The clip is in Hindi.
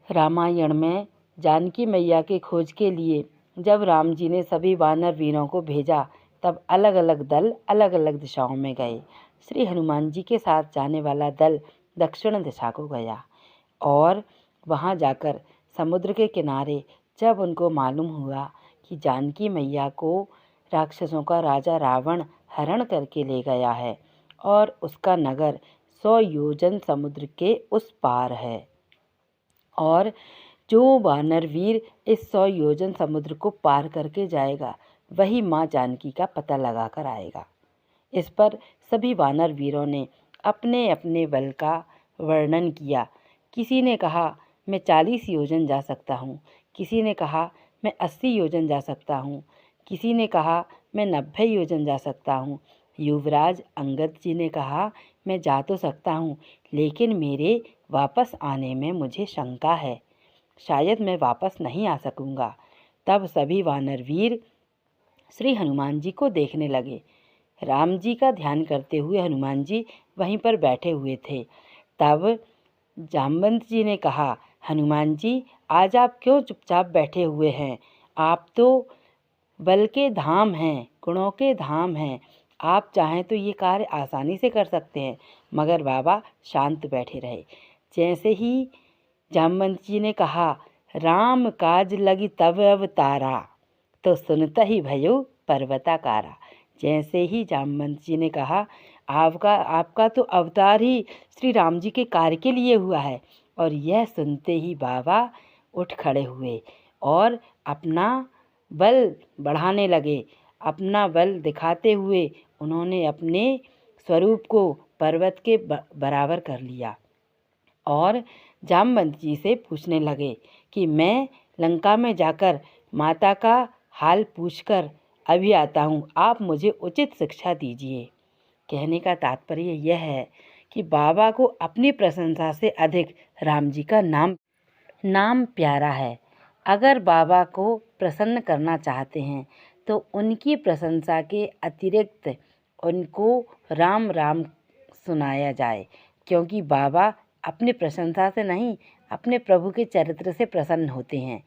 रामायण में जानकी मैया के खोज के लिए जब राम जी ने सभी वानर वीरों को भेजा तब अलग अलग दल अलग अलग दिशाओं में गए। श्री हनुमान जी के साथ जाने वाला दल दक्षिण दिशा को गया और वहां जाकर समुद्र के किनारे जब उनको मालूम हुआ कि जानकी मैया को राक्षसों का राजा रावण हरण करके ले गया है और उसका नगर 100 योजन समुद्र के उस पार है और जो वानर वीर इस 100 योजन समुद्र को पार करके जाएगा वही माँ जानकी का पता लगा कर आएगा। इस पर सभी वानर वीरों ने अपने अपने बल का वर्णन किया। किसी ने कहा मैं 40 योजन जा सकता हूँ, किसी ने कहा मैं 80 योजन जा सकता हूँ, किसी ने कहा मैं 90 योजन जा सकता हूँ। युवराज अंगद जी ने कहा मैं जा तो सकता हूँ लेकिन मेरे वापस आने में मुझे शंका है, शायद मैं वापस नहीं आ सकूँगा। तब सभी वानर वीर श्री हनुमान जी को देखने लगे। राम जी का ध्यान करते हुए हनुमान जी वहीं पर बैठे हुए थे। तब जामवंत जी ने कहा हनुमान जी आज आप क्यों चुपचाप बैठे हुए हैं? आप तो बल के धाम हैं, गुणों के धाम हैं, आप चाहें तो ये कार्य आसानी से कर सकते हैं। मगर बाबा शांत बैठे रहे। जैसे ही जामवंत जी ने कहा राम काज लगी तब अवतारा तो सुनता ही भयो पर्वताकारा। जैसे ही जामवंत जी ने कहा आपका तो अवतार ही श्री राम जी के कार्य के लिए हुआ है, और यह सुनते ही बाबा उठ खड़े हुए और अपना बल बढ़ाने लगे। अपना बल दिखाते हुए उन्होंने अपने स्वरूप को पर्वत के बराबर कर लिया और जामवंत जी से पूछने लगे कि मैं लंका में जाकर माता का हाल पूछकर अभी आता हूँ, आप मुझे उचित शिक्षा दीजिए। कहने का तात्पर्य यह है कि बाबा को अपनी प्रशंसा से अधिक राम जी का नाम प्यारा है। अगर बाबा को प्रसन्न करना चाहते हैं तो उनकी प्रशंसा के अतिरिक्त उनको राम राम सुनाया जाए, क्योंकि बाबा अपनी प्रशंसा से नहीं अपने प्रभु के चरित्र से प्रसन्न होते हैं।